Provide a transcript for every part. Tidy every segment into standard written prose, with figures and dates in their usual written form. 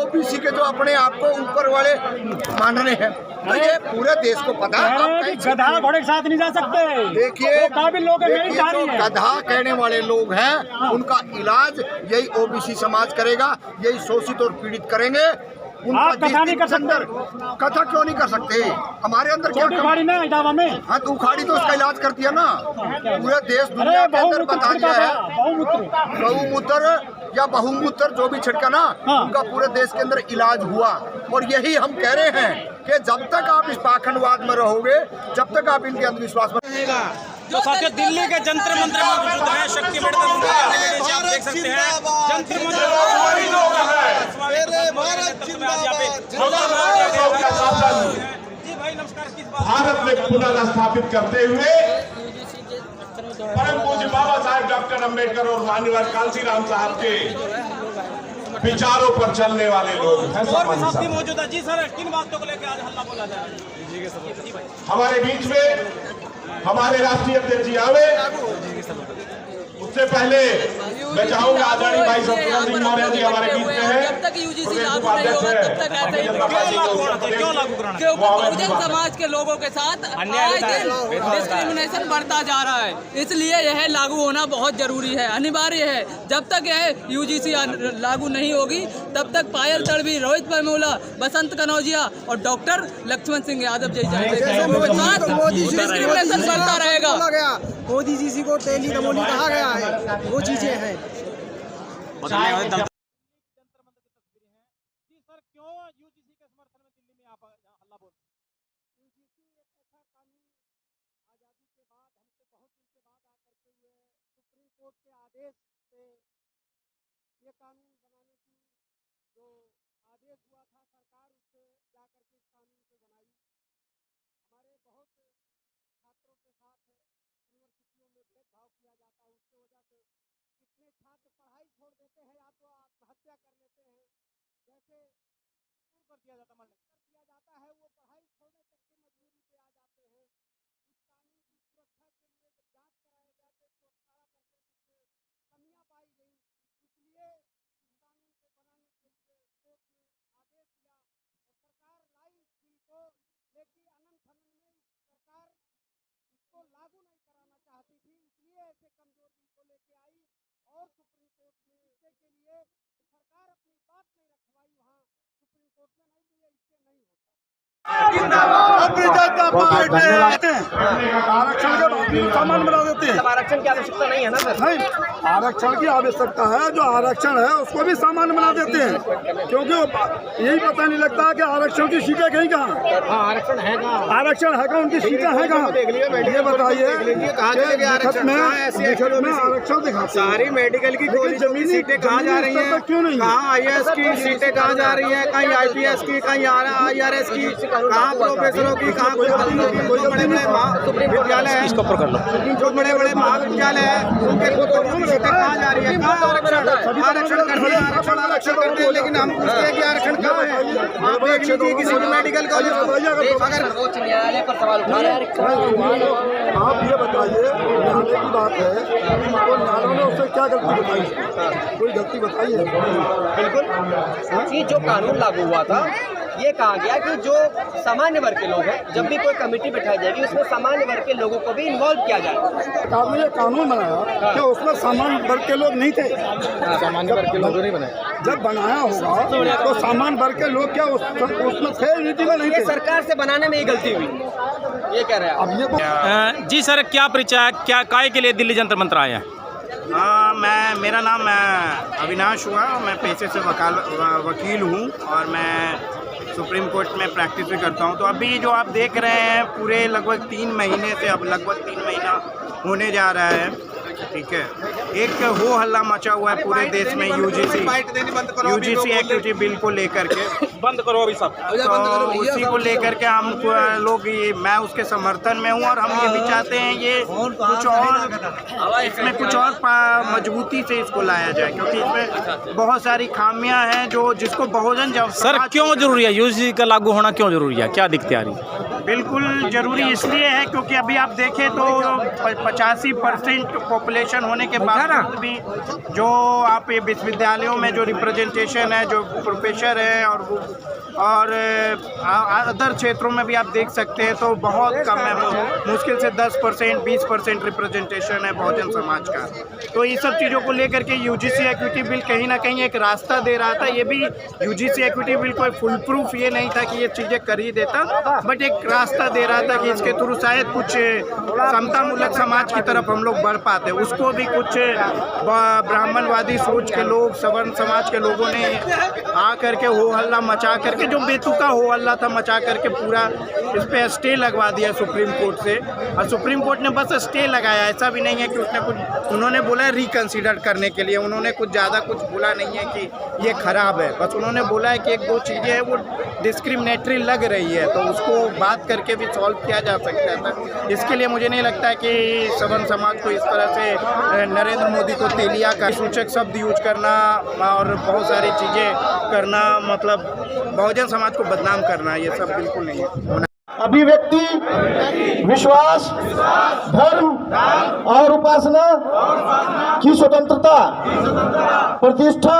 OBC के जो अपने आप को ऊपर वाले मान रहे हैं, तो ये पूरे देश को पता है। गधा घोड़े के साथ नहीं जा सकते। देखिए जो गधा कहने वाले लोग हैं उनका इलाज यही ओबीसी समाज करेगा, यही शोषित और पीड़ित करेंगे। कथा नहीं कर सकते। कथा क्यों नहीं कर सकते? हमारे अंदर क्या उखाड़ी ना इटावा में। हाँ तो उखाड़ी तो उसका इलाज करती है ना। पूरे देश दुनिया के अंदर बता दिया है। बहुमूत्र या बहुमूत्र जो भी छिड़का ना, उनका पूरे देश के अंदर इलाज हुआ। और यही हम कह रहे हैं कि जब तक आप इस पाखंडवाद में रहोगे, जब तक आप इनके अंधविश्वास में रहेगा। जो साथियों दिल्ली के जंतर मंत्र में मौजूद है, शक्ति आप देख सकते हैं जंतर भारत में पुनः स्थापित करते हुए परम पूज्य बाबा साहेब डॉक्टर अम्बेडकर और माननीय कांसीराम साहब के विचारों पर चलने वाले लोग हैं। साथी मौजूद है। जी सर, किन बातों को लेकर आज हल्ला बोला जा रहा है? हमारे बीच में हमारे राष्ट्रीय अध्यक्ष जी आवे, उससे पहले मैं चाहूंगा आदरणीय भाई शत्रुघ्न सिंह मौर्य जी हमारे बीच में हैं। जब तक यूजीसी लागू नहीं होगा तब तक ऐसे ही क्योंकि बहुजन समाज के लोगों के साथ आए दिन डिस्क्रिमिनेशन बढ़ता जा रहा है, इसलिए यह लागू होना बहुत जरूरी है, अनिवार्य है। जब तक यह यूजीसी लागू नहीं होगी तब तक पायल तड़वी, रोहित वेमुला, बसंत कनौजिया और डॉक्टर लक्ष्मण सिंह यादव डिस्क्रिमिनेशन बढ़ता रहेगा। मोदी जी को तेली नमोली कहा गया है, वो चीजें हैं। ये कानून बनाने की जो आदेश हुआ था सरकार, उससे जाकर के इस कानून को बनाई। हमारे बहुत छात्रों के साथ यूनिवर्सिटियों में भेदभाव किया जाता है, उसकी वजह से कितने छात्र पढ़ाई छोड़ देते हैं या तो आत्महत्या कर लेते हैं। जैसे कर दिया जाता है वो पढ़ाई छोड़ने तक की मजबूरी पे आ जाते हैं। इस कानून की सुरक्षा के लिए जब जांच कराए गया तो 118% इसमें कमियां पाई गई, इसलिए इस कानून को बनाने के लिए कोर्ट ने आदेश दिया और सरकार लाई इस बिल को, लेकिन अनंत खनन में सरकार इसको लागू नहीं कराना चाहती थी, इसलिए ऐसे कमजोर बिल को लेके आई और सुप्रीम कोर्ट में इसके लिए सरकार अपनी बात नहीं रखवाई, वहाँ सुप्रीम कोर्ट में नहीं दिए, इससे नहीं होता। आरक्षण के बाद सामान बना देते हैं। आरक्षण की आवश्यकता नहीं है ना सर? नहीं, आरक्षण की आवश्यकता है, जो आरक्षण है उसको भी सामान्य बना देते हैं, क्योंकि यही पता नहीं लगता कि आरक्षण की सीटें कहीं कहाँ। आरक्षण है कहाँ? आरक्षण है कहाँ, उनकी सीटें हैं कहाँ? ये बताइए। आरक्षण दिखा सारी मेडिकल की जमीन सीटें कहाँ जा रही हैं? क्यों नहीं? कहाँ IAS की सीटें कहाँ जा रही हैं? कहीं IPS की, कहीं IRS की, कहाँ प्रोफेसरों की, कहाँ कुलपतियों की। जो बड़े बड़े विद्यालय हैं, जो बड़े बड़े महाविद्यालय हैं, उनके सीटें कहाँ जा रही है? कहाँ आरक्षण करते हैं? आरक्षण करते हैं, लेकिन हम पूछते हैं कि आरक्षण कहाँ है? आप देख लीजिए किसी भी मेडिकल कॉलेज अगर सर्वोच्च न्यायालय पर सवाल उठा रहे हैं। आप ये बताइए, न्यायालय की बात है तो न्यायालय ने उससे क्या गलती बताई? कोई गलती बताइए? बिल्कुल ये जो कानून लागू हुआ था, ये कहा गया कि जो सामान्य वर्ग के लोग हैं, जब भी कोई कमेटी बैठाई जाएगी उसमें सामान्य वर्ग के लोगों को भी इन्वॉल्व किया जाएगा। सरकार ने ये कानून बनाया कि उसमें सामान्य वर्ग के लोग नहीं थे। सामान्य वर्ग के लोगों ने बनाया, जब बनाया होगा तो सामान्य वर्ग के लोग क्या उसमें थे? नीति में नहीं थे। सरकार से बनाने में ये गलती हुई, ये कह रहे हैं अब ये जी सर, क्या परिचय, क्या काय के लिए दिल्ली जंतर मंत्र आए हैं? मेरा नाम अविनाश हुआ, मैं पेशे से वकील हूँ और मैं सुप्रीम कोर्ट में प्रैक्टिस भी करता हूँ। तो अभी जो आप देख रहे हैं पूरे लगभग 3 महीने से, अब लगभग 3 महीना होने जा रहा है, ठीक है, एक हो हल्ला मचा हुआ है पूरे देश में यूजीसी एक्ट बिल को लेकर के। बंद करो अभी सब। तो उसी को लेकर के हम लोग मैं उसके समर्थन में हूँ और हम ये भी चाहते हैं ये कुछ और इसमें कुछ और मजबूती से इसको लाया जाए, क्योंकि इसमें बहुत सारी खामियां हैं जो जिसको बहुजन सर क्यों जरूरी है यूजीसी का लागू होना, क्यों जरूरी है, क्या दिक्कतें आ रही है? बिल्कुल जरूरी इसलिए है क्योंकि अभी आप देखें तो 85% पॉपुलेशन होने के बावजूद भी जो आप ये विश्वविद्यालयों में जो रिप्रेजेंटेशन है, जो प्रोफेसर है और अदर क्षेत्रों में भी आप देख सकते हैं तो बहुत कम है, मुश्किल से 10% 20% रिप्रेजेंटेशन है बहुजन समाज का। तो ये सब चीज़ों को लेकर के यूजीसी इक्विटी बिल कहीं ना कहीं एक रास्ता दे रहा था। ये भी यूजीसी इक्विटी बिल कोई फुल प्रूफ ये नहीं था कि ये चीज़ें कर ही देता, बट एक रास्ता दे रहा था कि इसके थ्रू शायद कुछ समतामूलक समाज की तरफ हम लोग बढ़ पाते। उसको भी कुछ ब्राह्मणवादी सोच के लोग, सवर्ण समाज के लोगों ने आ करके हो हल्ला मचा करके, जो बेतुका हो हल्ला था मचा करके पूरा इस पे स्टे लगवा दिया सुप्रीम कोर्ट से। और सुप्रीम कोर्ट ने बस स्टे लगाया, ऐसा भी नहीं है कि उसने कुछ, उन्होंने बोला है रिकंसिडर करने के लिए, उन्होंने कुछ ज़्यादा कुछ बोला नहीं है कि ये खराब है, बस उन्होंने बोला है कि एक दो चीज़ें हैं वो डिस्क्रिमिनेटरी लग रही है तो उसको बात करके भी सॉल्व किया जा सकता था। इसके लिए मुझे नहीं लगता है कि सवर्ण समाज को इस तरह से नरेंद्र मोदी को तेलिया का सूचक शब्द यूज करना और बहुत सारी चीज़ें करना, मतलब बहुजन समाज को बदनाम करना, ये सब बिल्कुल नहीं है। अभिव्यक्ति, विश्वास, धर्म और उपासना की स्वतंत्रता, प्रतिष्ठा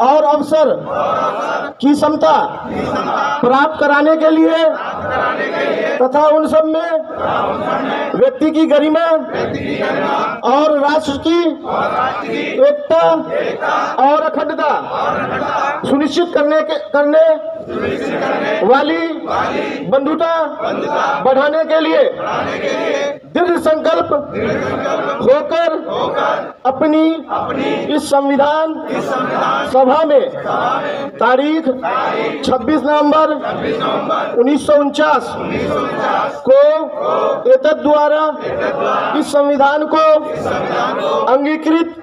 और अवसर की समता प्राप्त कराने के लिए तथा उन सब में व्यक्ति की गरिमा और राष्ट्र की एकता और अखंडता सुनिश्चित करने वाली बंधुता बढ़ाने के लिए दृढ़ संकल्प होकर अपनी इस संविधान सभा में तारीख 26 नवंबर 1949 को एतद द्वारा इस संविधान को अंगीकृत,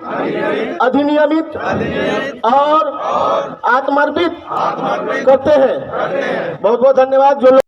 अधिनियमित और आत्मार्पित करते हैं। बहुत बहुत धन्यवाद। जो